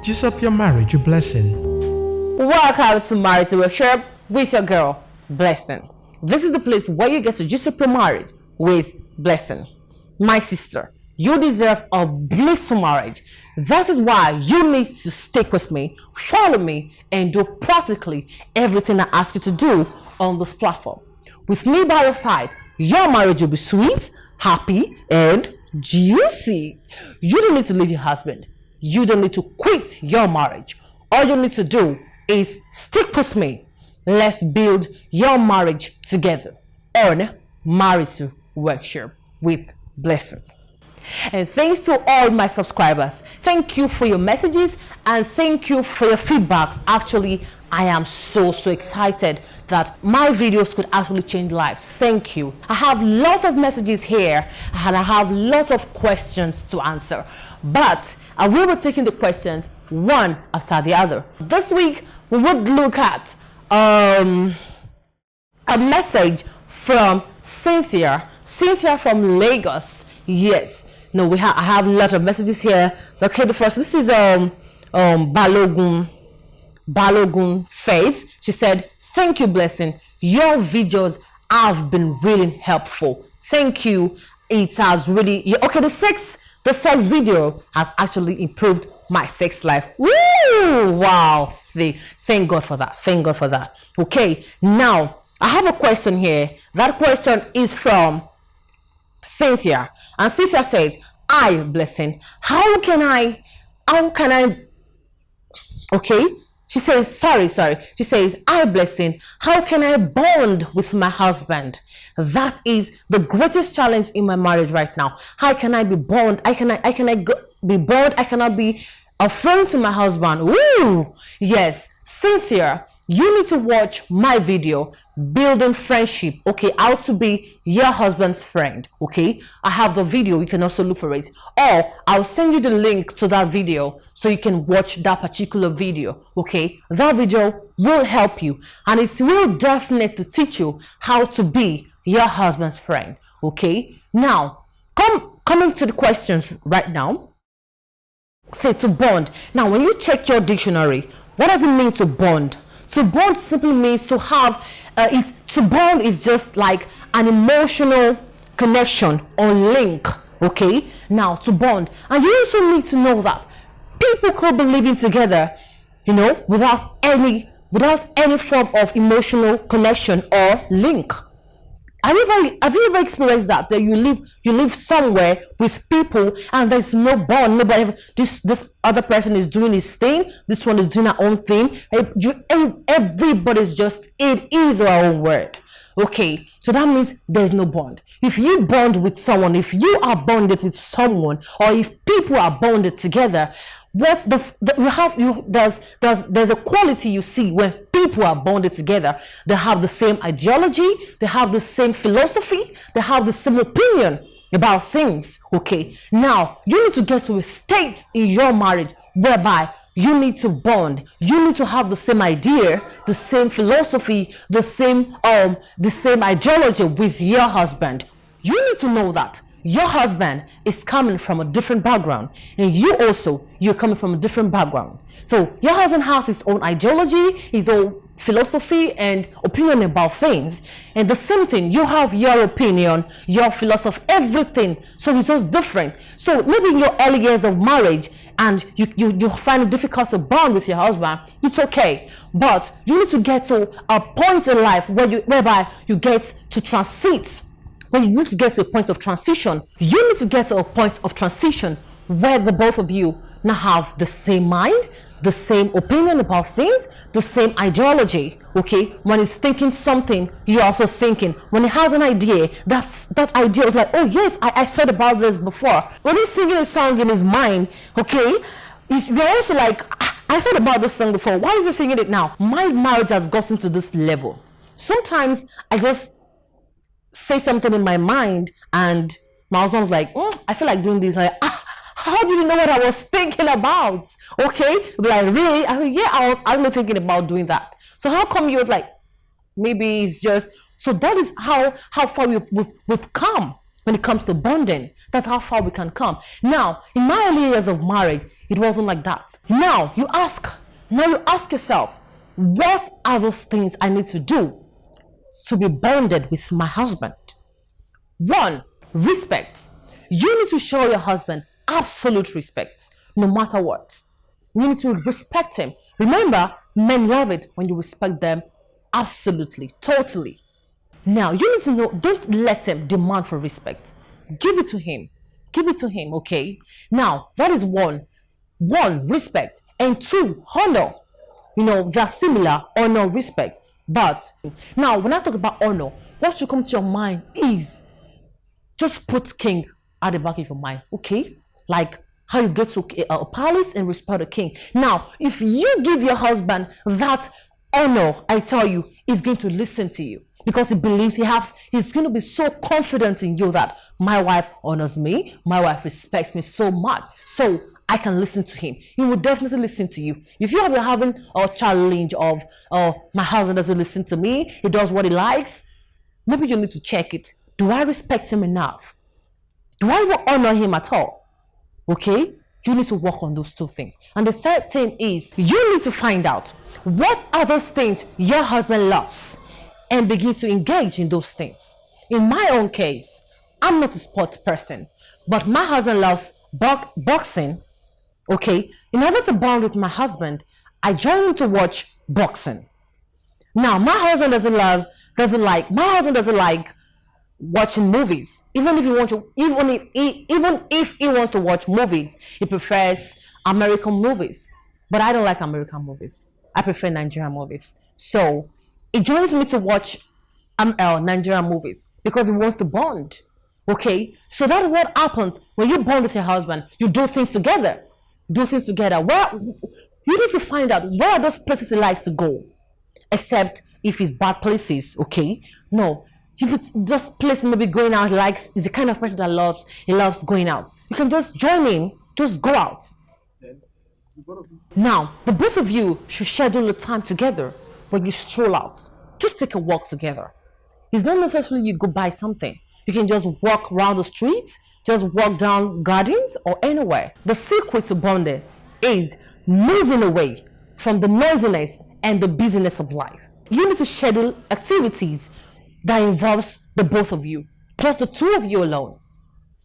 Juice up your marriage, a blessing. Welcome to Marital Workshop with your girl, Blessing. This is the place where you get to juice up your marriage with Blessing. My sister, you deserve a blissful marriage. That is why you need to stick with me, follow me, and do practically everything I ask you to do on this platform. With me by your side, your marriage will be sweet, happy, and juicy. You don't need to leave your husband. You don't need to quit your marriage. All you need to do is stick with me. Let's build your marriage together on Marital Workshop with Blessing. And thanks to all my subscribers. Thank you for your messages and thank you for your feedbacks. Actually, I am so excited that my videos could actually change lives. Thank you. I have lots of messages here and I have lots of questions to answer, but I will be taking the questions one after the other. This week we would look at a message from Cynthia from Lagos. Yes, no, I have a lot of messages here. Okay, the first, this is Balogun Faith. She said, thank you, Blessing, your videos have been really helpful. Thank you. It has really, okay, the sex video has actually improved my sex life. Woo! Wow. Thank God for that. Thank God for that. Okay, now I have a question here. That question is from Cynthia, and Cynthia says, Blessing, how can I okay, she says, sorry, she says, Blessing, how can I bond with my husband? That is the greatest challenge in my marriage right now. How can I be bond? I cannot be a friend to my husband. Woo! Yes, Cynthia, you need to watch my video, Building Friendship, okay, how to be your husband's friend, okay? I have the video, you can also look for it, or I'll send you the link to that video so you can watch that particular video, okay? That video will help you and it will definitely teach you how to be your husband's friend, okay? Now, coming to the questions right now. Say to bond. Now, when you check your dictionary, what does it mean to bond? To bond simply means to have, to bond is just like an emotional connection or link, okay? Now, to bond. And you also need to know that people could be living together, you know, without any form of emotional connection or link. Have you ever experienced that you live somewhere with people and there's no bond? Nobody. This other person is doing his thing. This one is doing her own thing. Everybody's just, it is our own word. Okay, so that means there's no bond. If you bond with someone, if you are bonded with someone, or if people are bonded together, there's a quality you see when people are bonded together. They have the same ideology, they have the same philosophy, they have the same opinion about things. Okay, now you need to get to a state in your marriage whereby you need to bond. You need to have the same idea, the same philosophy, the same ideology with your husband. You need to know that your husband is coming from a different background, and you're coming from a different background. So your husband has his own ideology, his own philosophy and opinion about things, and the same thing, you have your opinion, your philosophy, everything. So it's just different. So maybe in your early years of marriage and you find it difficult to bond with your husband, it's okay, but you need to get to a point in life whereby you get to transit. When you need to get to a point of transition, you need to get to a point of transition where the both of you now have the same mind, the same opinion about things, the same ideology. Okay, when he's thinking something, you're also thinking. When he has an idea, that idea is like, oh yes, I thought about this before. When he's singing a song in his mind, okay, you're also like, I thought about this song before. Why is he singing it now? My marriage has gotten to this level. Sometimes I just say something in my mind and my husband's like, I feel like doing this. Like, how did you know what I was thinking about? Okay, like, really? I said, yeah, I was actually thinking about doing that. So how come you're like, maybe it's just, so that is how far we've come. when it comes to bonding. That's how far we can come. Now, in my early years of marriage, it wasn't like that. Now you ask yourself, what are those things I need to do to be bonded with my husband? One, respect. You need to show your husband absolute respect, no matter what. You need to respect him. Remember, men love it when you respect them absolutely, totally. Now, you need to know, don't let him demand for respect. Give it to him. Give it to him, okay? Now, that is one. One, respect. And two, honor. They're similar, honor, respect. But now, when I talk about honor, what should come to your mind is just put king at the back of your mind, okay? Like how you get to a palace and respect the king. Now, if you give your husband that honor, I tell you, he's going to listen to you because he believes he's going to be so confident in you that my wife honors me, my wife respects me so much, so I can listen to him. He will definitely listen to you. If you are having a challenge of, my husband doesn't listen to me, he does what he likes, maybe you need to check it. Do I respect him enough? Do I even honor him at all? Okay? You need to work on those two things. And the third thing is, you need to find out what are those things your husband loves and begin to engage in those things. In my own case, I'm not a sport person, but my husband loves boxing. Okay? In order to bond with my husband, I join him to watch boxing. Now, my husband doesn't like watching movies. Even if he wants to watch movies, he prefers American movies. But I don't like American movies. I prefer Nigerian movies. So he joins me to watch Nigerian movies because he wants to bond. Okay, so that's what happens when you bond with your husband. You do things together. Where you need to find out where are those places he likes to go, except if it's bad places. Okay, no. If it's just place maybe going out, is the kind of person that loves going out, you can just join him, just go out. Now, the both of you should schedule a time together when you stroll out. Just take a walk together. It's not necessarily you go buy something. You can just walk around the streets, just walk down gardens or anywhere. The secret to bonding is moving away from the noisiness and the busyness of life. You need to schedule activities that involves the both of you, just the two of you alone.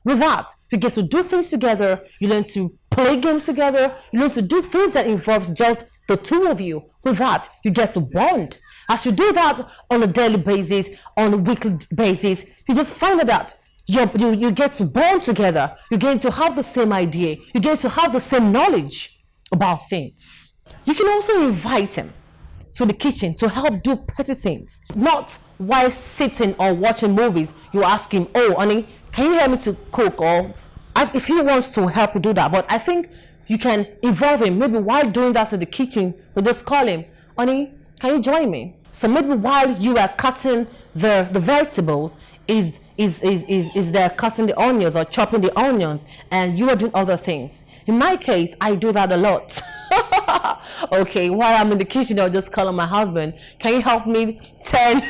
With that, you get to do things together, you learn to play games together, you learn to do things that involves just the two of you. With that, you get to bond. As you do that on a daily basis, on a weekly basis, you just find out that you get to bond together, you get to have the same idea, you get to have the same knowledge about things. You can also invite him to the kitchen to help do petty things. Not while sitting or watching movies, you ask him, oh honey, can you help me to cook? Or if he wants to help you do that. But I think you can involve him. Maybe while doing that in the kitchen, you just call him, honey, can you join me? So maybe while you are cutting the vegetables, is there cutting the onions or chopping the onions, and you are doing other things. In my case, I do that a lot. Okay, while I'm in the kitchen, I'll just call on my husband. Can you help me turn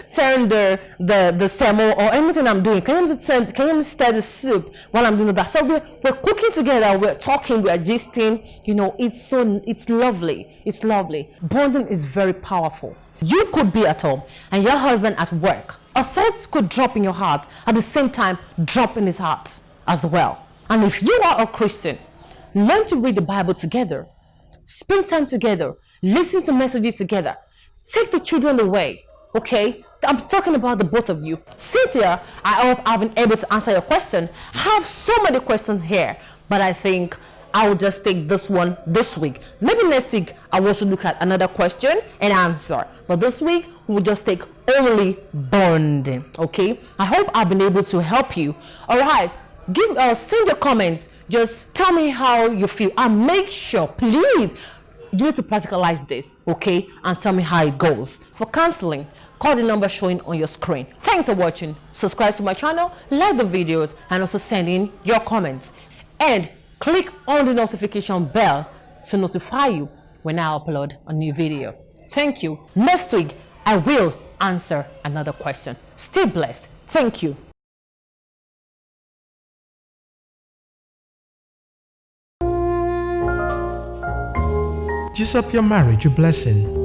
the salmon or anything I'm doing? Can you stir the soup while I'm doing that? So we're cooking together, we're talking, we're gisting. It's lovely. It's lovely. Bonding is very powerful. You could be at home and your husband at work. A thought could drop in your heart, at the same time drop in his heart as well. And if you are a Christian, learn to read the Bible together, spend time together, listen to messages together, take the children away. Okay, I'm talking about the both of you. Cynthia, I hope I've been able to answer your question. I have so many questions here, but I think I will just take this one this week. Maybe next week I will also look at another question and answer. But this week we'll just take only bonding. Okay, I hope I've been able to help you. All right, send your comments. Just tell me how you feel, and make sure, please, you need to practicalize this, okay? And tell me how it goes. For counseling, call the number showing on your screen. Thanks for watching. Subscribe to my channel, like the videos, and also send in your comments. And click on the notification bell to notify you when I upload a new video. Thank you. Next week, I will answer another question. Stay blessed. Thank you. Juice up your marriage with blessing.